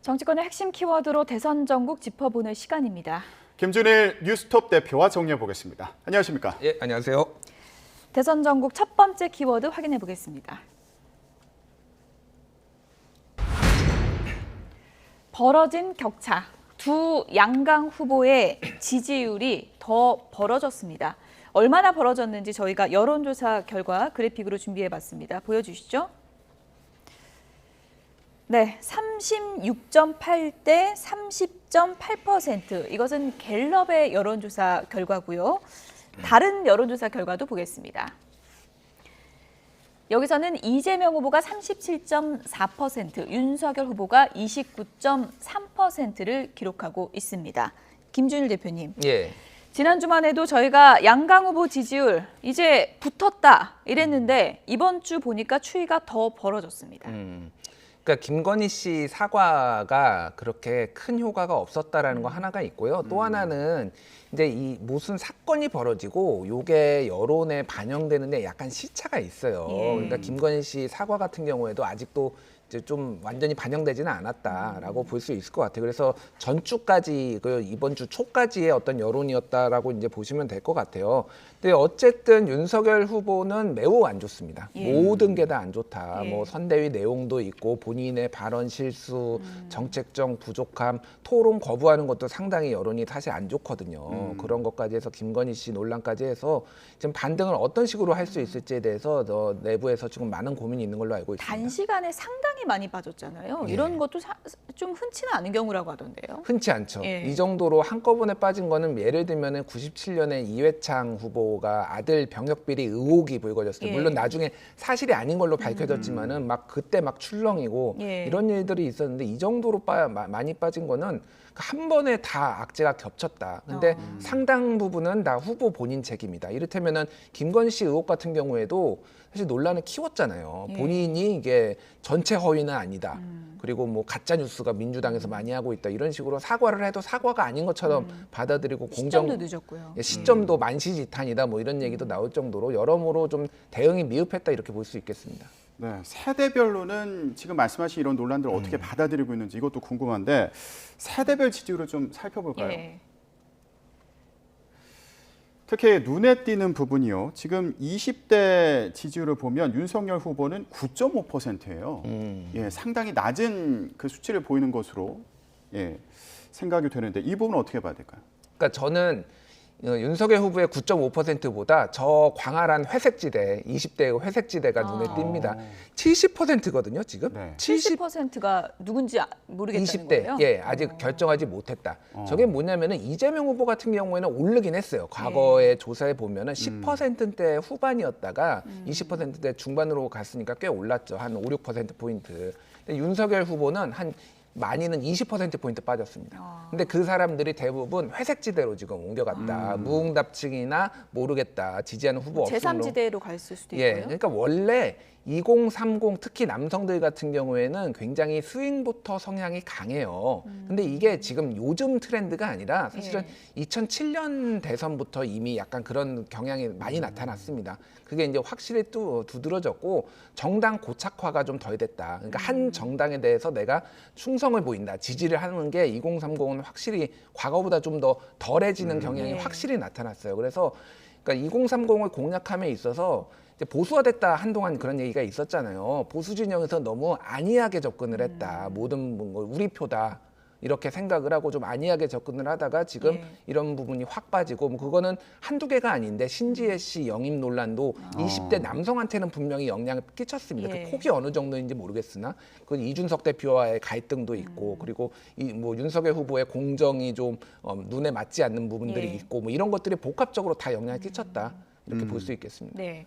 정치권의 핵심 키워드로 대선 전국 짚어보는 시간입니다. 김준일 뉴스톱 대표와 정리해 보겠습니다. 안녕하십니까? 예, 안녕하세요. 대선 전국 첫 번째 키워드 확인해 보겠습니다. 벌어진 격차. 두 양강 후보의 지지율이 더 벌어졌습니다. 얼마나 벌어졌는지 저희가 여론조사 결과 그래픽으로 준비해봤습니다. 보여주시죠. 네, 36.8대 30.8%. 이것은 갤럽의 여론조사 결과고요. 다른 여론조사 결과도 보겠습니다. 여기서는 이재명 후보가 37.4%, 윤석열 후보가 29.3%를 기록하고 있습니다. 김준일 대표님. 예. 지난 주만 해도 저희가 양강 후보 지지율 이제 붙었다 이랬는데 이번 주 보니까 추이가 더 벌어졌습니다. 그러니까 김건희 씨 사과가 그렇게 큰 효과가 없었다라는 거 하나가 있고요. 또 하나는 이제 이 무슨 사건이 벌어지고 요게 여론에 반영되는데 약간 시차가 있어요. 그러니까 김건희 씨 사과 같은 경우에도 아직도 이제 좀 완전히 반영되지는 않았다라고 볼 수 있을 것 같아요. 그래서 전주까지 이번 주 초까지의 어떤 여론이었다라고 이제 보시면 될 것 같아요. 근데 어쨌든 윤석열 후보는 매우 안 좋습니다. 모든 게 다 안 좋다. 뭐 선대위 내용도 있고 본인의 발언 실수, 정책적 부족함, 토론 거부하는 것도 상당히 여론이 사실 안 좋거든요. 그런 것까지 해서 김건희 씨 논란까지 해서 지금 반등을 어떤 식으로 할 수 있을지에 대해서 내부에서 지금 많은 고민이 있는 걸로 알고 있습니다. 단시간에 상당히 많이 빠졌잖아요. 이런 것도 좀 흔치는 않은 경우라고 하던데요. 흔치 않죠. 예. 이 정도로 한꺼번에 빠진 거는 예를 들면 97년에 이회창 후보가 아들 병역 비리 의혹이 불거졌어요. 물론 나중에 사실이 아닌 걸로 밝혀졌지만은 막 그때 막 출렁이고 이런 일들이 있었는데 이 정도로 많이 빠진 거는 한 번에 다 악재가 겹쳤다. 근데 상당 부분은 다 후보 본인 책임이다. 이를테면은 김건희 씨 의혹 같은 경우에도 사실 논란을 키웠잖아요. 본인이 이게 전체 허위는 아니다. 그리고 뭐 가짜 뉴스가 민주당에서 많이 하고 있다. 이런 식으로 사과를 해도 사과가 아닌 것처럼 받아들이고 시점도 늦었고요. 시점도 만시지탄이다. 뭐 이런 얘기도 나올 정도로 여러모로 좀 대응이 미흡했다 이렇게 볼 수 있겠습니다. 네, 세대별로는 지금 말씀하신 이런 논란들을 어떻게 받아들이고 있는지 이것도 궁금한데 세대별 지지율을 좀 살펴볼까요? 예. 특히 눈에 띄는 부분이요. 지금 20대 지지율을 보면 윤석열 후보는 9.5%예요. 예, 상당히 낮은 그 수치를 보이는 것으로 생각이 되는데 이 부분은 어떻게 봐야 될까요? 그러니까 저는 윤석열 후보의 9.5%보다 저 광활한 회색지대, 20대의 회색지대가 눈에 띕니다. 70%거든요, 지금. 네. 70%가 누군지 모르겠다는 20대, 거예요? 예, 아직 결정하지 못했다. 저게 뭐냐면은 이재명 후보 같은 경우에는 오르긴 했어요. 과거의 조사에 보면은 10%대 후반이었다가 20%대 중반으로 갔으니까 꽤 올랐죠. 한 5, 6%포인트. 근데 윤석열 후보는 한 많이는 20%포인트 빠졌습니다. 근데 그 사람들이 대부분 회색지대로 지금 옮겨갔다. 무응답층이나 모르겠다. 지지하는 후보 없음으로. 제3지대로 갔을 수도 예, 있고요. 그러니까 원래 2030 특히 남성들 같은 경우에는 굉장히 스윙부터 성향이 강해요. 근데 이게 지금 요즘 트렌드가 아니라 사실은 2007년 대선부터 이미 약간 그런 경향이 많이 나타났습니다. 그게 이제 확실히 또 두드러졌고 정당 고착화가 좀 덜 됐다. 그러니까 한 정당에 대해서 내가 충성을 보인다. 지지를 하는 게 2030은 확실히 과거보다 좀 더 덜해지는 경향이 확실히 나타났어요. 그래서 그러니까 2030을 공략함에 있어서 이제 보수화됐다 한동안 그런 얘기가 있었잖아요. 보수 진영에서 너무 안이하게 접근을 했다. 모든 우리 표다. 이렇게 생각을 하고 좀 안이하게 접근을 하다가 지금 이런 부분이 확 빠지고 뭐 그거는 한두 개가 아닌데 신지혜 씨 영입 논란도 20대 남성한테는 분명히 영향을 끼쳤습니다. 그 폭이 어느 정도인지 모르겠으나 그 이준석 대표와의 갈등도 있고 그리고 이 뭐 윤석열 후보의 공정이 좀 눈에 맞지 않는 부분들이 있고 뭐 이런 것들이 복합적으로 다 영향을 끼쳤다. 이렇게 볼 수 있겠습니다. 네.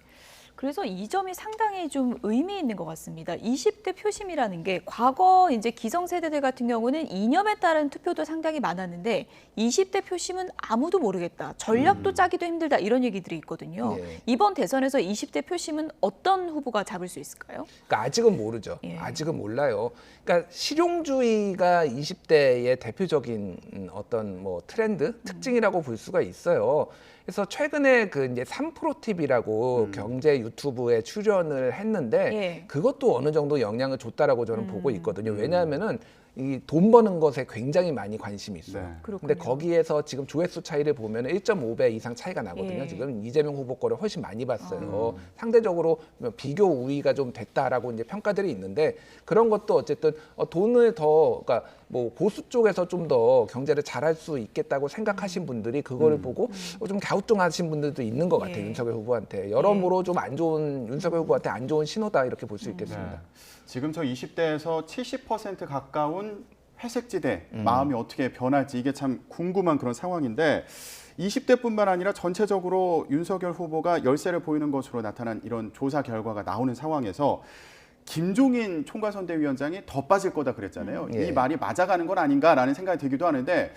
그래서 이 점이 상당히 좀 의미 있는 것 같습니다. 20대 표심이라는 게 과거 이제 기성세대들 같은 경우는 이념에 따른 투표도 상당히 많았는데 20대 표심은 아무도 모르겠다. 전략도 짜기도 힘들다. 이런 얘기들이 있거든요. 이번 대선에서 20대 표심은 어떤 후보가 잡을 수 있을까요? 그러니까 아직은 모르죠. 아직은 몰라요. 그러니까 실용주의가 20대의 대표적인 어떤 뭐 트렌드, 특징이라고 볼 수가 있어요. 그래서 최근에 그 이제 3프로 TV라고 경제 유튜브에 출연을 했는데 그것도 어느 정도 영향을 줬다라고 저는 보고 있거든요. 왜냐하면은 이 돈 버는 것에 굉장히 많이 관심이 있어요. 네. 그렇군요. 근데 거기에서 지금 조회수 차이를 보면 1.5배 이상 차이가 나거든요. 예. 지금 이재명 후보 거를 훨씬 많이 봤어요. 상대적으로 비교 우위가 좀 됐다라고 이제 평가들이 있는데 그런 것도 어쨌든 돈을 더 그러니까 뭐 보수 쪽에서 좀 더 경제를 잘할 수 있겠다고 생각하신 분들이 그거를 보고 좀 갸우뚱하신 분들도 있는 것 같아요. 예. 윤석열 후보한테 여러모로 좀 안 좋은 윤석열 후보한테 안 좋은 신호다 이렇게 볼 수 있겠습니다. 네. 지금 저 20대에서 70% 가까운 회색지대 마음이 어떻게 변할지 이게 참 궁금한 그런 상황인데 20대뿐만 아니라 전체적으로 윤석열 후보가 열세를 보이는 것으로 나타난 이런 조사 결과가 나오는 상황에서 김종인 총괄선대위원장이 더 빠질 거다 그랬잖아요. 예. 이 말이 맞아가는 건 아닌가라는 생각이 들기도 하는데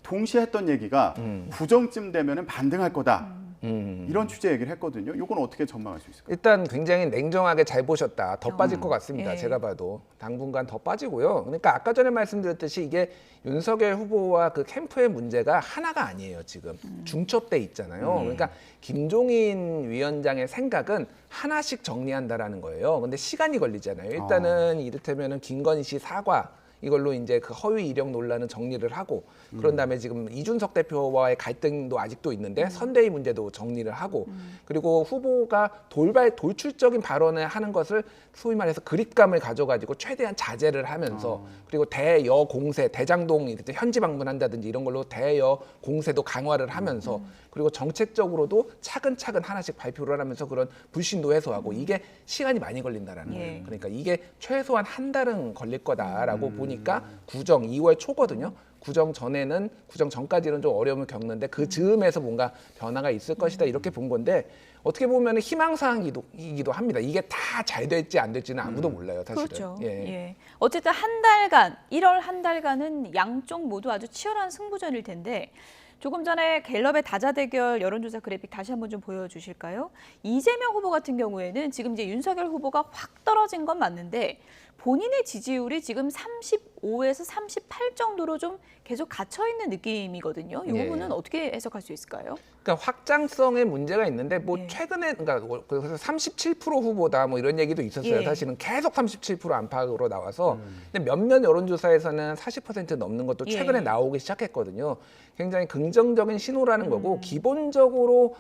동시에 했던 얘기가 구정쯤 되면은 반등할 거다. 이런 취재 얘기를 했거든요. 이건 어떻게 전망할 수 있을까요? 일단 굉장히 냉정하게 잘 보셨다. 더 빠질 것 같습니다. 예. 제가 봐도 당분간 더 빠지고요. 그러니까 아까 전에 말씀드렸듯이 이게 윤석열 후보와 그 캠프의 문제가 하나가 아니에요. 지금 중첩돼 있잖아요. 그러니까 김종인 위원장의 생각은 하나씩 정리한다라는 거예요. 근데 시간이 걸리잖아요. 일단은 이를테면은 김건희 씨 사과 이걸로 이제 그 허위 이력 논란은 정리를 하고 그런 다음에 지금 이준석 대표와의 갈등도 아직도 있는데 선대위 문제도 정리를 하고 그리고 후보가 돌출적인 발언을 하는 것을 소위 말해서 그립감을 가져가지고 최대한 자제를 하면서 그리고 대여 공세 대장동 이렇게 현지 방문한다든지 이런 걸로 대여 공세도 강화를 하면서 그리고 정책적으로도 차근차근 하나씩 발표를 하면서 그런 불신도 해소하고 이게 시간이 많이 걸린다라는 예. 거예요. 그러니까 이게 최소한 한 달은 걸릴 거다라고 보니까 구정 2월 초거든요. 구정 전까지는 좀 어려움을 겪는데 그 즈음에서 뭔가 변화가 있을 것이다 이렇게 본 건데 어떻게 보면 희망사항이기도 합니다. 이게 다 잘 될지 안 될지는 아무도 몰라요, 사실은. 그렇죠. 예. 예. 어쨌든 한 달간, 1월 한 달간은 양쪽 모두 아주 치열한 승부전일 텐데 조금 전에 갤럽의 다자대결 여론조사 그래픽 다시 한번 좀 보여주실까요? 이재명 후보 같은 경우에는 지금 이제 윤석열 후보가 확 떨어진 건 맞는데 본인의 지지율이 지금 35에서 38 정도로 좀 계속 갇혀 있는 느낌이거든요. 이 예. 부분은 어떻게 해석할 수 있을까요? 그러니까 확장성의 문제가 있는데 뭐 예. 최근에 그러니까 그래서 37% 후보다 뭐 이런 얘기도 있었어요. 예. 사실은 계속 37% 안팎으로 나와서 근데 몇몇 여론조사에서는 40% 넘는 것도 최근에 예. 나오기 시작했거든요. 굉장히 긍정적인 신호라는 거고 기본적으로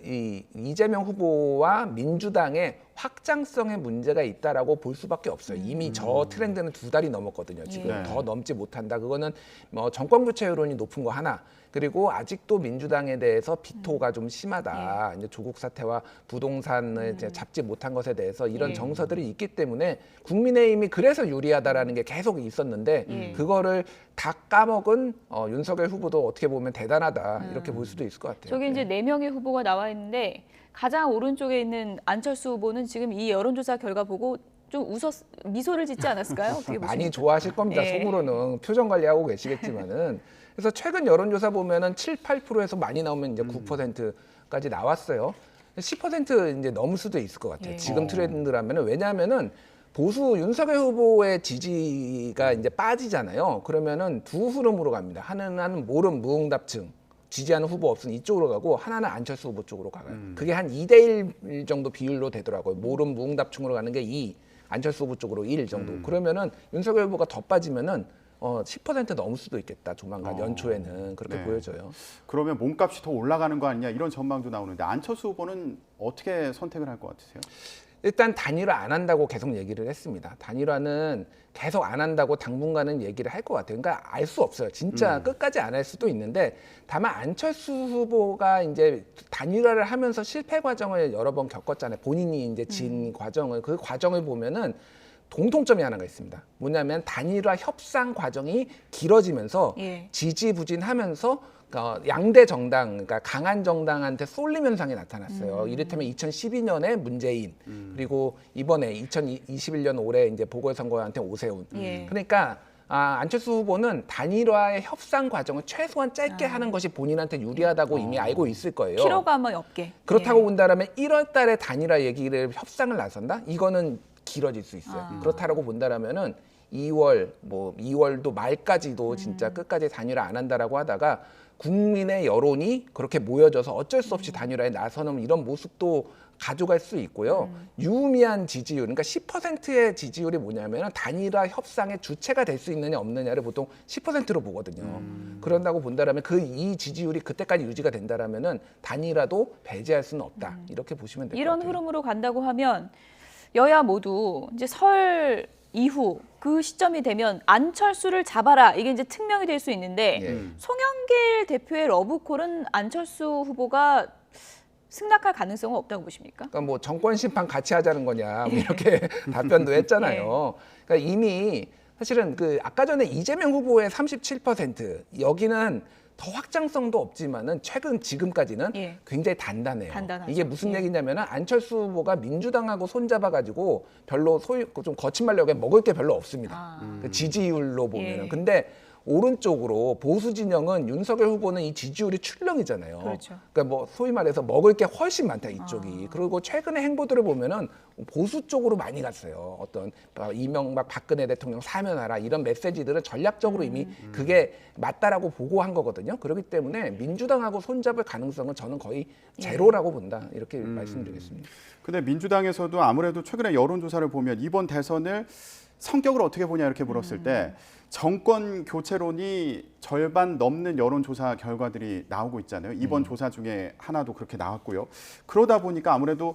이 이재명 후보와 민주당의 확장성의 문제가 있다라고 볼 수밖에 없어요. 이미 저 트렌드는 2달이 넘었거든요. 지금 예. 더 넘지 못한다. 그거는 뭐 정권 교체 여론이 높은 거 하나. 그리고 아직도 민주당에 대해서 비토가 좀 심하다. 이제 조국 사태와 부동산을 이제 잡지 못한 것에 대해서 이런 예. 정서들이 있기 때문에 국민의힘이 그래서 유리하다라는 게 계속 있었는데 그거를 다 까먹은 윤석열 후보도 어떻게 보면 대단하다 이렇게 볼 수도 있을 것 같아요. 저기 이제 4명의 후보가 나와 있는데 가장 오른쪽에 있는 안철수 후보는 지금 이 여론조사 결과 보고 좀 미소를 짓지 않았을까요? 어떻게 많이 보십니까? 좋아하실 겁니다. 예. 속으로는 표정 관리하고 계시겠지만은 그래서 최근 여론조사 보면은 7, 8%에서 많이 나오면 이제 9%까지 나왔어요. 10% 이제 넘을 수도 있을 것 같아요. 예. 지금 트렌드라면은 왜냐하면은 보수 윤석열 후보의 지지가 이제 빠지잖아요. 그러면은 두 흐름으로 갑니다. 하나는 모름 무응답층. 지지하는 후보 없으니 이쪽으로 가고 하나는 안철수 후보 쪽으로 가요. 그게 한 2대1 정도 비율로 되더라고요. 모름 무응답층으로 가는 게 2, 안철수 후보 쪽으로 1 정도. 그러면은 윤석열 후보가 더 빠지면은 10% 넘을 수도 있겠다. 조만간 연초에는 그렇게 네. 보여져요. 그러면 몸값이 더 올라가는 거 아니냐 이런 전망도 나오는데 안철수 후보는 어떻게 선택을 할 것 같으세요? 일단 단일화 안 한다고 계속 얘기를 했습니다. 단일화는 계속 안 한다고 당분간은 얘기를 할 것 같아요. 그러니까 알 수 없어요. 진짜 끝까지 안 할 수도 있는데 다만 안철수 후보가 이제 단일화를 하면서 실패 과정을 여러 번 겪었잖아요. 본인이 이제 진 과정을 그 과정을 보면은 공통점이 하나가 있습니다. 뭐냐면 단일화 협상 과정이 길어지면서 예. 지지부진하면서 양대 정당, 그러니까 강한 정당한테 쏠림 현상이 나타났어요. 이를테면 2012년에 문재인, 그리고 이번에 2021년 올해 이제 보궐선거한테 오세훈. 예. 그러니까 안철수 후보는 단일화의 협상 과정을 최소한 짧게 하는 것이 본인한테 유리하다고 이미 알고 있을 거예요. 피로감이 없게. 그렇다고 예. 본다면 1월 달에 단일화 얘기를 협상을 나선다? 이거는 길어질 수 있어요. 그렇다라고 본다라면은 2월도 말까지도 진짜 끝까지 단일화 안 한다라고 하다가 국민의 여론이 그렇게 모여져서 어쩔 수 없이 단일화에 나서는 이런 모습도 가져갈 수 있고요. 유의미한 지지율, 그러니까 10%의 지지율이 뭐냐면 단일화 협상의 주체가 될 수 있느냐 없느냐를 보통 10%로 보거든요. 그런다고 본다라면 이 지지율이 그때까지 유지가 된다라면은 단일화도 배제할 수는 없다. 이렇게 보시면 될 것 이런 같아요. 흐름으로 간다고 하면 여야 모두 이제 설 이후 그 시점이 되면 안철수를 잡아라 이게 이제 특명이 될 수 있는데 예. 송영길 대표의 러브콜은 안철수 후보가 승낙할 가능성은 없다고 보십니까? 그러니까 뭐 정권 심판 같이 하자는 거냐 뭐 이렇게 답변도 했잖아요. 그러니까 이미 사실은 그 아까 전에 이재명 후보의 37% 여기는 더 확장성도 없지만은 최근 지금까지는 예. 굉장히 단단해요. 단단하죠. 이게 무슨 예. 얘기냐면은 안철수 후보가 민주당하고 손잡아가지고 별로 좀 거친 말로 하면 먹을 게 별로 없습니다. 그 지지율로 보면은. 예. 근데 오른쪽으로 보수 진영은 윤석열 후보는 이 지지율이 출렁이잖아요. 그렇죠. 그러니까 뭐 소위 말해서 먹을 게 훨씬 많다 이쪽이. 그리고 최근의 행보들을 보면은 보수 쪽으로 많이 갔어요. 어떤 이명박 박근혜 대통령 사면하라 이런 메시지들은 전략적으로 이미 그게 맞다라고 보고한 거거든요. 그렇기 때문에 민주당하고 손잡을 가능성은 저는 거의 제로라고 본다 이렇게 말씀드리겠습니다. 근데 민주당에서도 아무래도 최근에 여론조사를 보면 이번 대선을 성격을 어떻게 보냐 이렇게 물었을 때 정권 교체론이 절반 넘는 여론조사 결과들이 나오고 있잖아요. 이번 조사 중에 하나도 그렇게 나왔고요. 그러다 보니까 아무래도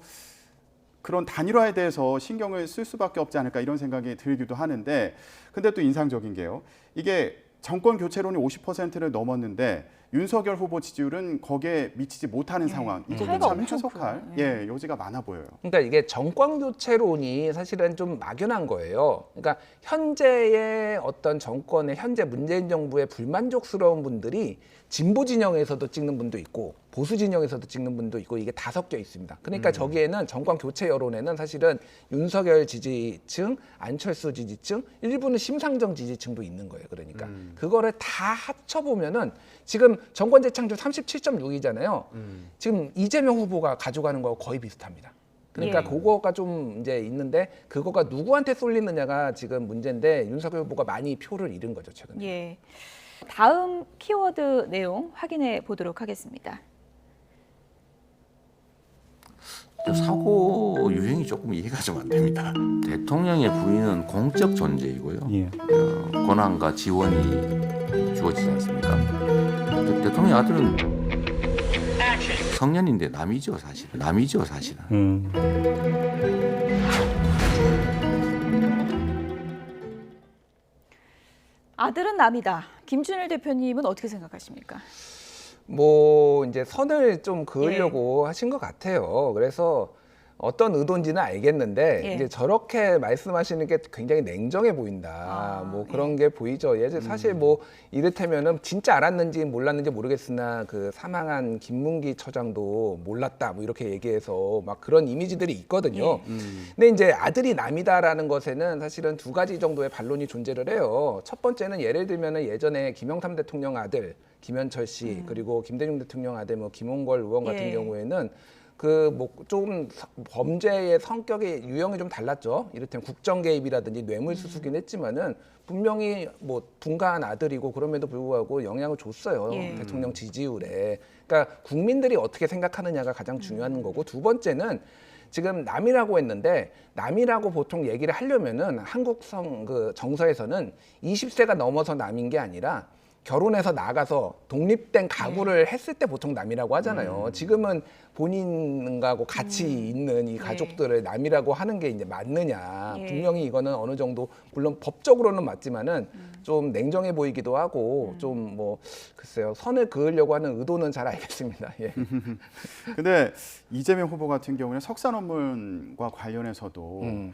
그런 단일화에 대해서 신경을 쓸 수밖에 없지 않을까 이런 생각이 들기도 하는데 근데 또 인상적인 게요. 이게 정권 교체론이 50%를 넘었는데 윤석열 후보 지지율은 거기에 미치지 못하는 상황. 이것도 차이가 참 엄청 해석할 커요. 여지가 많아 보여요. 그러니까 이게 정권 교체론이 사실은 좀 막연한 거예요. 그러니까 현재의 어떤 정권의 현재 문재인 정부의 불만족스러운 분들이 진보 진영에서도 찍는 분도 있고 보수 진영에서도 찍는 분도 있고 이게 다 섞여 있습니다. 그러니까 저기에는 정권 교체 여론에는 사실은 윤석열 지지층, 안철수 지지층, 일부는 심상정 지지층도 있는 거예요. 그러니까 그거를 다 합쳐보면은 지금 정권 재창출 37.6이잖아요. 지금 이재명 후보가 가져가는 거하고 거의 비슷합니다. 그러니까 예. 그거가 좀 이제 있는데 그거가 누구한테 쏠리느냐가 지금 문제인데 윤석열 후보가 많이 표를 잃은 거죠 최근에. 예. 다음 키워드 내용 확인해 보도록 하겠습니다. 사고 유형이 조금 이해가 좀 안 됩니다. 대통령의 부인은 공적 존재이고요. 예. 권한과 지원이 주어지지 않습니까? 대통령 아들은 성년인데 남이죠 사실은. 남이죠 사실은. 아들은 남이다. 김준일 대표님은 어떻게 생각하십니까? 뭐 이제 선을 좀 그으려고 하신 것 같아요. 그래서 어떤 의도인지는 알겠는데 이제 저렇게 말씀하시는 게 굉장히 냉정해 보인다. 뭐 그런 게 보이죠. 예전 사실 뭐 이를테면은 진짜 알았는지 몰랐는지 모르겠으나 그 사망한 김문기 처장도 몰랐다. 뭐 이렇게 얘기해서 막 그런 이미지들이 있거든요. 근데 이제 아들이 남이다라는 것에는 사실은 두 가지 정도의 반론이 존재를 해요. 첫 번째는 예를 들면은 예전에 김영삼 대통령 아들 김현철 씨 그리고 김대중 대통령 아들 뭐 김홍걸 의원 같은 경우에는 그 뭐 좀 범죄의 성격이 유형이 좀 달랐죠. 이를테면 국정 개입이라든지 뇌물수수긴 했지만은 분명히 뭐 분가한 아들이고 그럼에도 불구하고 영향을 줬어요. 대통령 지지율에. 그러니까 국민들이 어떻게 생각하느냐가 가장 중요한 거고 두 번째는 지금 남이라고 했는데 남이라고 보통 얘기를 하려면은 한국 그 정서에서는 20세가 넘어서 남인 게 아니라 결혼해서 나가서 독립된 가구를 했을 때 보통 남이라고 하잖아요. 지금은 본인하고 같이 있는 이 가족들을 남이라고 하는 게 이제 맞느냐. 분명히 이거는 어느 정도 물론 법적으로는 맞지만은 좀 냉정해 보이기도 하고 좀 뭐 글쎄요. 선을 그으려고 하는 의도는 잘 알겠습니다. 예. 근데 이재명 후보 같은 경우는 석사 논문과 관련해서도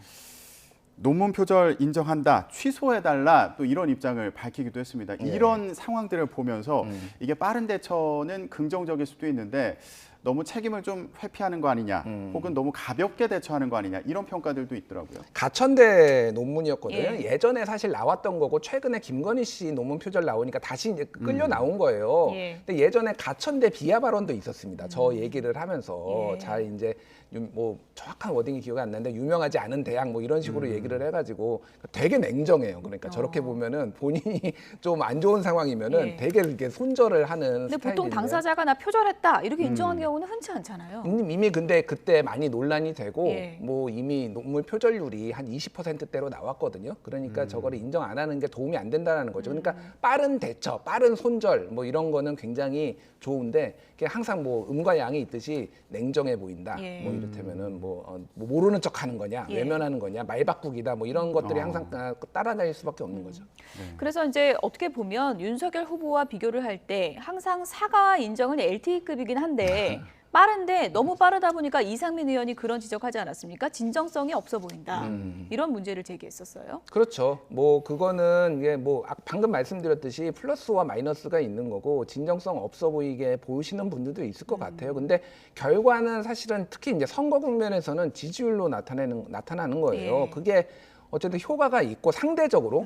논문 표절 인정한다, 취소해달라 또 이런 입장을 밝히기도 했습니다. 이런 상황들을 보면서 이게 빠른 대처는 긍정적일 수도 있는데 너무 책임을 좀 회피하는 거 아니냐, 혹은 너무 가볍게 대처하는 거 아니냐 이런 평가들도 있더라고요. 가천대 논문이었거든요. 예전에 사실 나왔던 거고 최근에 김건희 씨 논문 표절 나오니까 다시 이제 끌려 나온 거예요. 근데 예전에 가천대 비하 발언도 있었습니다. 저 얘기를 하면서 잘 이제 뭐 정확한 워딩이 기억이 안 나는데 유명하지 않은 대학 뭐 이런 식으로 얘기를 해가지고 되게 냉정해요. 그러니까 저렇게 보면은 본인이 좀 안 좋은 상황이면은 예. 되게 이렇게 손절을 하는 근데 스타일인데. 보통 당사자가 나 표절했다 이렇게 인정한 경우는 흔치 않잖아요. 이미 근데 그때 많이 논란이 되고 예. 뭐 이미 논문 표절률이 한 20%대로 나왔거든요. 그러니까 저거를 인정 안 하는 게 도움이 안 된다는 거죠. 그러니까 빠른 대처, 빠른 손절 뭐 이런 거는 굉장히 좋은데 그게 항상 뭐 음과 양이 있듯이 냉정해 보인다. 예. 뭐 이를테면은 뭐 모르는 척하는 거냐, 예. 외면하는 거냐, 말바꾸기다 뭐 이런 것들이 항상 따라다닐 수밖에 없는 거죠. 그래서 이제 어떻게 보면 윤석열 후보와 비교를 할 때 항상 사과 인정은 LTE급이긴 한데 빠른데 너무 빠르다 보니까 이상민 의원이 그런 지적하지 않았습니까? 진정성이 없어 보인다. 이런 문제를 제기했었어요. 그렇죠. 뭐 그거는 이게 뭐 방금 말씀드렸듯이 플러스와 마이너스가 있는 거고 진정성 없어 보이게 보시는 분들도 있을 것 같아요. 근데 결과는 사실은 특히 이제 선거 국면에서는 지지율로 나타나는 거예요. 예. 그게 어쨌든 효과가 있고 상대적으로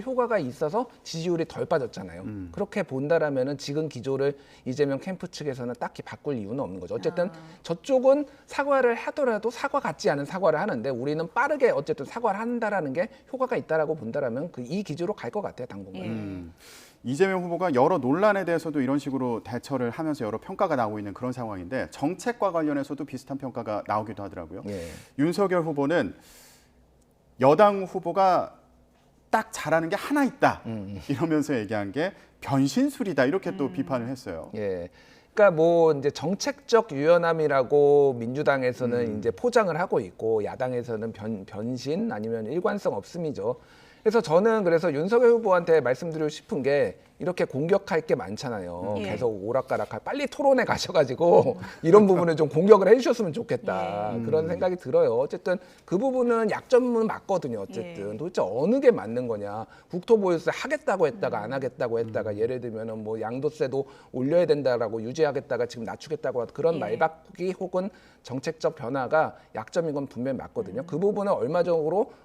효과가 있어서 지지율이 덜 빠졌잖아요. 그렇게 본다라면은 지금 기조를 이재명 캠프 측에서는 딱히 바꿀 이유는 없는 거죠. 어쨌든 저쪽은 사과를 하더라도 사과 같지 않은 사과를 하는데 우리는 빠르게 어쨌든 사과를 한다라는 게 효과가 있다라고 본다라면 이 기조로 갈 것 같아요, 당분간. 예. 이재명 후보가 여러 논란에 대해서도 이런 식으로 대처를 하면서 여러 평가가 나오고 있는 그런 상황인데 정책과 관련해서도 비슷한 평가가 나오기도 하더라고요. 예. 윤석열 후보는 여당 후보가 딱 잘하는 게 하나 있다 이러면서 얘기한 게 변신술이다 이렇게 또 비판을 했어요. 예. 그러니까 뭐 이제 정책적 유연함이라고 민주당에서는 이제 포장을 하고 있고 야당에서는 변신 아니면 일관성 없음이죠. 그래서 저는 그래서 윤석열 후보한테 말씀드리고 싶은 게 이렇게 공격할 게 많잖아요. 예. 계속 오락가락할 빨리 토론에 가셔가지고 이런 부분을 좀 공격을 해주셨으면 좋겠다. 그런 생각이 들어요. 어쨌든 그 부분은 약점은 맞거든요. 어쨌든 예. 도대체 어느 게 맞는 거냐. 국토보유세 하겠다고 했다가 안 하겠다고 했다가 예를 들면은 뭐 양도세도 올려야 된다라고 유지하겠다가 지금 낮추겠다고 하는 그런 예. 말바꾸기 혹은 정책적 변화가 약점인 건 분명히 맞거든요. 그 부분은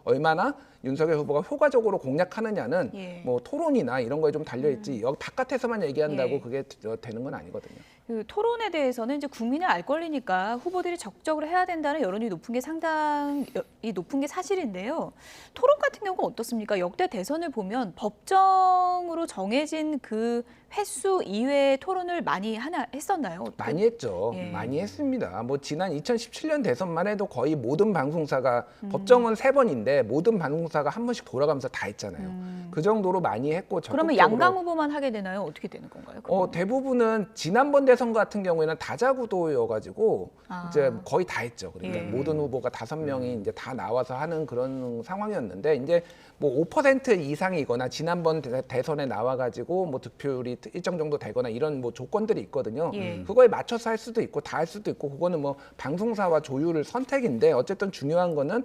얼마나 윤석열 후보가 효과적으로 공략하느냐는 예. 뭐 토론이나 이런 거에 좀 달려 있지 여기 바깥에서만 얘기한다고 예. 그게 되는 건 아니거든요. 그 토론에 대해서는 이제 국민의 알 권리니까 후보들이 적극적으로 해야 된다는 여론이 높은 게 상당히 높은 게 사실인데요. 토론 같은 경우가 어떻습니까? 역대 대선을 보면 법정으로 정해진 그 횟수 이외의 토론을 많이 했었나요? 많이 했죠. 예. 많이 했습니다. 뭐 지난 2017년 대선만 해도 거의 모든 방송사가 법정은 3번인데 모든 방송사가 한 번씩 돌아가면서 다 했잖아요. 그 정도로 많이 했고 그러면 적극적으로 양강 후보만 하게 되나요? 어떻게 되는 건가요? 그건? 대부분은 지난번 대선 같은 경우에는 다자구도여가지고 이제 거의 다 했죠. 그러니까 예. 모든 후보가 5명이 이제 다 나와서 하는 그런 상황이었는데 이제 뭐 5% 이상이거나 지난번 대선에 나와가지고 뭐 득표율이 일정 정도 되거나 이런 뭐 조건들이 있거든요. 예. 그거에 맞춰서 할 수도 있고 다 할 수도 있고 그거는 뭐 방송사와 조율을 선택인데 어쨌든 중요한 거는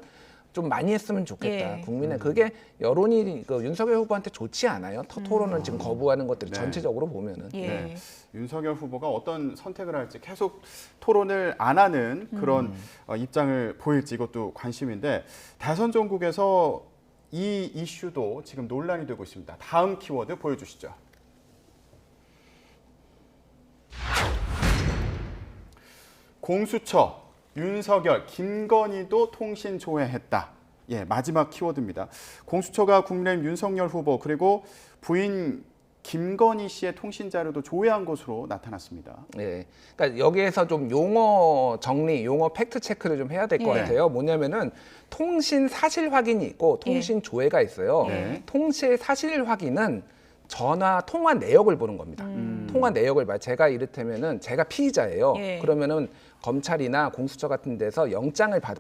좀 많이 했으면 좋겠다. 예. 국민의 그게 여론이 그 윤석열 후보한테 좋지 않아요. 토론을 지금 거부하는 것들이 네. 전체적으로 보면은. 예. 네. 윤석열 후보가 어떤 선택을 할지 계속 토론을 안 하는 그런 입장을 보일지 이것도 관심인데 대선 전국에서 이 이슈도 지금 논란이 되고 있습니다. 다음 키워드 보여주시죠. 공수처, 윤석열, 김건희도 통신 조회했다. 예, 마지막 키워드입니다. 공수처가 국민의힘 윤석열 후보 그리고 부인 김건희 씨의 통신 자료도 조회한 것으로 나타났습니다. 예. 그러니까 여기에서 좀 용어 정리, 용어 팩트 체크를 좀 해야 될 것 예. 같아요. 뭐냐면은 통신 사실 확인이 있고 통신 조회가 있어요. 네. 통신 사실 확인은 전화 통화 내역을 보는 겁니다. 통화 내역을 봐요. 제가 이를테면은 제가 피의자예요. 예. 그러면은 검찰이나 공수처 같은 데서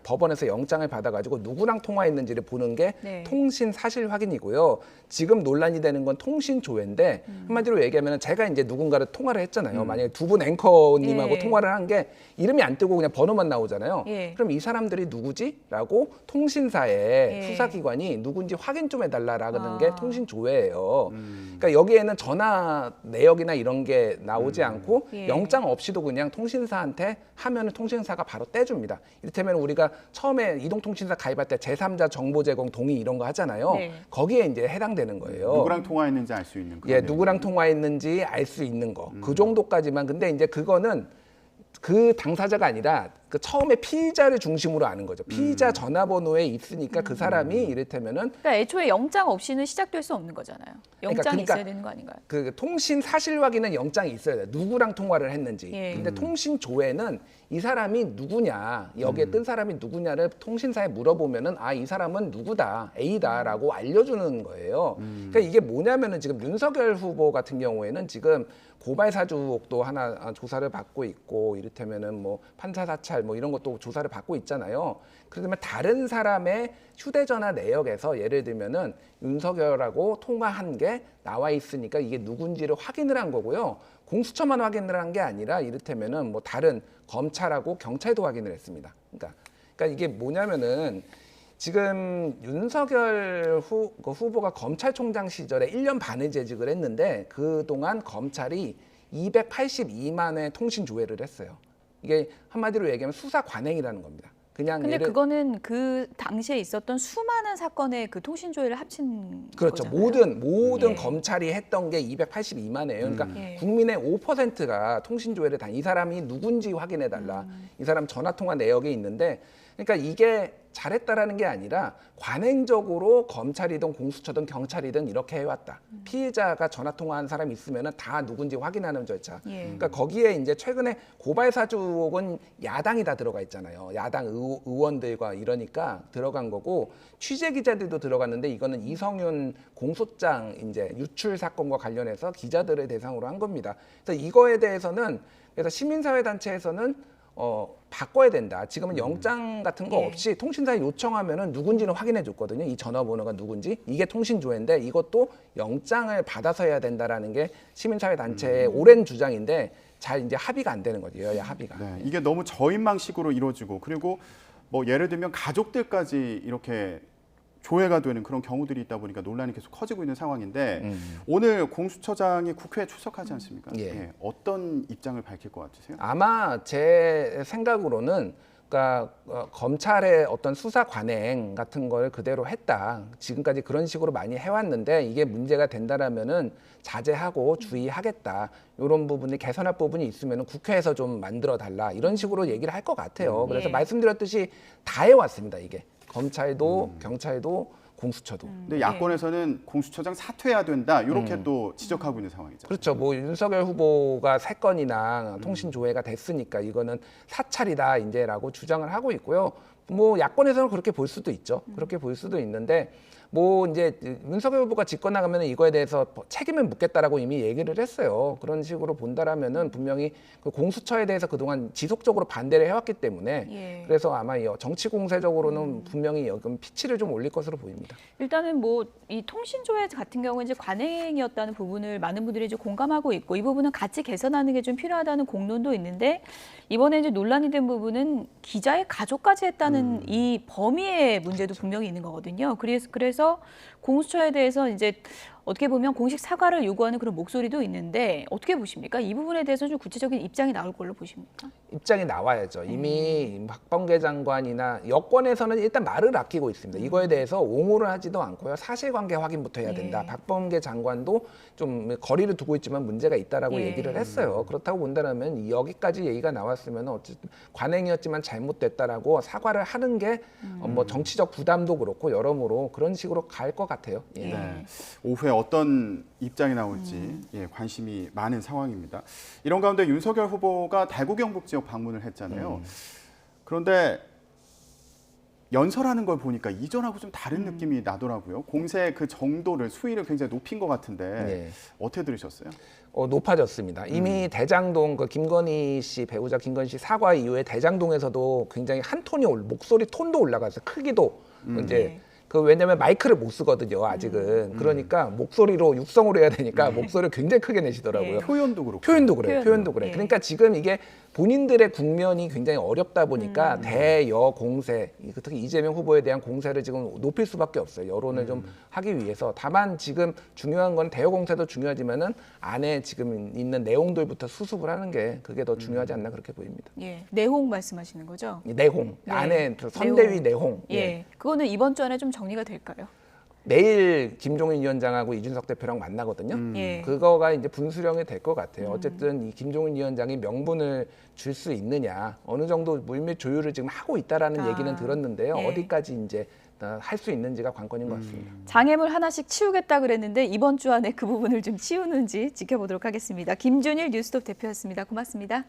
법원에서 영장을 받아가지고 누구랑 통화했는지를 보는 게 네. 통신 사실 확인이고요. 지금 논란이 되는 건 통신 조회인데 한마디로 얘기하면 제가 이제 누군가를 통화를 했잖아요. 만약에 두 분 앵커님하고 예. 통화를 한 게 이름이 안 뜨고 그냥 번호만 나오잖아요. 예. 그럼 이 사람들이 누구지? 라고 통신사의 예. 수사기관이 누군지 확인 좀 해달라라는 아. 게 통신 조회예요. 그러니까 여기에는 전화 내역이나 이런 게 나오지 않고 예. 영장 없이도 그냥 통신사한테 하면은 통신사가 바로 떼줍니다. 이를테면 우리가 처음에 이동통신사 가입할 때 제3자 정보 제공 동의 이런 거 하잖아요. 네. 거기에 이제 해당되는 거예요. 누구랑 통화했는지 알 수 있는 그런 예, 내용. 누구랑 통화했는지 알 수 있는 거. 그 정도까지만. 근데 이제 그거는 그 당사자가 아니라 그 처음에 피의자를 중심으로 아는 거죠. 피의자 전화번호에 있으니까 그 사람이 이를테면은 그러니까 애초에 영장 없이는 시작될 수 없는 거잖아요. 영장이 그러니까 있어야 되는 거 아닌가요? 그 통신 사실 확인은 영장이 있어야 돼요. 누구랑 통화를 했는지. 예. 근데 통신 조회는 이 사람이 누구냐, 여기에 뜬 사람이 누구냐를 통신사에 물어보면은 이 사람은 누구다, A다라고 알려주는 거예요. 그러니까 이게 뭐냐면은 지금 윤석열 후보 같은 경우에는 지금 고발 사주도 하나 조사를 받고 있고, 이를테면은 뭐 판사 사찰 뭐 이런 것도 조사를 받고 있잖아요. 그러면 다른 사람의 휴대전화 내역에서 예를 들면은 윤석열하고 통화한 게 나와 있으니까 이게 누군지를 확인을 한 거고요. 공수처만 확인을 한 게 아니라 이를테면은 뭐 다른 검찰하고 경찰도 확인을 했습니다. 그러니까 이게 뭐냐면은 지금 윤석열 후보가 검찰총장 시절에 1년 반을 재직을 했는데 그동안 검찰이 282만 회 통신 조회를 했어요. 이게 한마디로 얘기하면 수사 관행이라는 겁니다. 근데 그거는 그 당시에 있었던 수많은 사건의 그 통신 조회를 합친 그렇죠. 거잖아요. 모든 예. 검찰이 했던 게 282만 회예요. 그러니까 예. 국민의 5%가 통신 조회를 이 사람이 누군지 확인해 달라. 이 사람 전화 통화 내역이 있는데, 그러니까 이게 잘했다라는 게 아니라 관행적으로 검찰이든 공수처든 경찰이든 이렇게 해왔다. 피해자가 전화 통화한 사람이 있으면 다 누군지 확인하는 절차. 예. 그러니까 거기에 이제 최근에 고발 사주옥은 야당이 다 들어가 있잖아요. 야당 의원들과 이러니까 들어간 거고, 취재 기자들도 들어갔는데 이거는 이성윤 공소장 이제 유출 사건과 관련해서 기자들을 대상으로 한 겁니다. 그래서 이거에 대해서는 그래서 시민사회 단체에서는 바꿔야 된다. 지금은 영장 같은 거 예. 없이 통신사에 요청하면은 누군지는 확인해 줬거든요. 이 전화번호가 누군지. 이게 통신조회인데 이것도 영장을 받아서 해야 된다라는 게 시민사회 단체의 오랜 주장인데 잘 이제 합의가 안 되는 거죠. 여야 합의가. 네, 이게 너무 저인망식으로 이루어지고, 그리고 뭐 예를 들면 가족들까지 이렇게 조회가 되는 그런 경우들이 있다 보니까 논란이 계속 커지고 있는 상황인데, 오늘 공수처장이 국회에 출석하지 않습니까? 예. 예, 어떤 입장을 밝힐 것 같으세요? 아마 제 생각으로는 그러니까 검찰의 어떤 수사 관행 같은 걸 그대로 했다. 지금까지 그런 식으로 많이 해왔는데 이게 문제가 된다라면은 자제하고 주의하겠다. 이런 부분이 개선할 부분이 있으면 국회에서 좀 만들어 달라. 이런 식으로 얘기를 할 것 같아요. 그래서 예. 말씀드렸듯이 다 해왔습니다. 이게 검찰도 경찰도 공수처도. 근데 야권에서는 공수처장 사퇴해야 된다, 이렇게 또 지적하고 있는 상황이죠. 그렇죠. 뭐 윤석열 후보가 3건이나 통신 조회가 됐으니까 이거는 사찰이다 이제라고 주장을 하고 있고요. 뭐 야권에서는 그렇게 볼 수도 있죠. 그렇게 볼 수도 있는데 뭐 이제 윤석열 후보가 집권하면 이거에 대해서 책임을 묻겠다라고 이미 얘기를 했어요. 그런 식으로 본다라면은 분명히 그 공수처에 대해서 그동안 지속적으로 반대를 해왔기 때문에 예. 그래서 아마 이 정치 공세적으로는 분명히 여기 피치를 좀 올릴 것으로 보입니다. 일단은 뭐 이 통신조회 같은 경우는 이제 관행이었다는 부분을 많은 분들이 이제 공감하고 있고, 이 부분은 같이 개선하는 게 좀 필요하다는 공론도 있는데, 이번에 이제 논란이 된 부분은 기자의 가족까지 했다는 이 범위의 문제도 분명히 있는 거거든요. 그래서 공수처에 대해서 이제 어떻게 보면 공식 사과를 요구하는 그런 목소리도 있는데, 어떻게 보십니까? 이 부분에 대해서 좀 구체적인 입장이 나올 걸로 보십니까? 입장이 나와야죠. 이미 박범계 장관이나 여권에서는 일단 말을 아끼고 있습니다. 이거에 대해서 옹호를 하지도 않고요. 사실관계 확인부터 해야 된다. 예. 박범계 장관도 좀 거리를 두고 있지만 문제가 있다라고 예. 얘기를 했어요. 그렇다고 본다면 여기까지 얘기가 나왔으면 어쨌든 관행이었지만 잘못됐다라고 사과를 하는 게 뭐 정치적 부담도 그렇고 여러모로 그런 식으로 갈 것 같아요. 예. 네. 오후에 어떤 입장이 나올지 관심이 많은 상황입니다. 이런 가운데 윤석열 후보가 달구 경북 지역 방문을 했잖아요. 그런데 연설하는 걸 보니까 이전하고 좀 다른 느낌이 나더라고요. 공세 그 정도를, 수위를 굉장히 높인 것 같은데 네. 어떻게 들으셨어요? 높아졌습니다. 이미 대장동 그 김건희 씨, 배우자 김건희 씨 사과 이후에 대장동에서도 굉장히 한 톤이 목소리 톤도 올라갔어요. 크기도 이제 네. 그 왜냐면 마이크를 못 쓰거든요. 아직은. 그러니까 목소리로 육성으로 해야 되니까 목소리를 굉장히 크게 내시더라고요. 네. 표현도 그렇고. 표현도 그래요. 표현도. 표현도 그래. 예. 그러니까 지금 이게 본인들의 국면이 굉장히 어렵다 보니까 대여 공세, 특히 이재명 후보에 대한 공세를 지금 높일 수밖에 없어요. 여론을 좀 하기 위해서. 다만 지금 중요한 건 대여 공세도 중요하지만은 안에 지금 있는 내용들부터 수습을 하는 게 그게 더 중요하지 않나 그렇게 보입니다. 예. 내홍 말씀하시는 거죠? 이 내홍 네. 안에 그 선대위 내홍. 예. 그거는 이번 주 안에 좀 정리가 될까요? 내일 김종인 위원장하고 이준석 대표랑 만나거든요. 예. 그거가 이제 분수령이 될 것 같아요. 어쨌든 이 김종인 위원장이 명분을 줄 수 있느냐, 어느 정도 물밑 조율을 지금 하고 있다라는 얘기는 들었는데요. 예. 어디까지 이제 할 수 있는지가 관건인 것 같습니다. 장애물 하나씩 치우겠다 그랬는데 이번 주 안에 그 부분을 좀 치우는지 지켜보도록 하겠습니다. 김준일 뉴스톱 대표였습니다. 고맙습니다.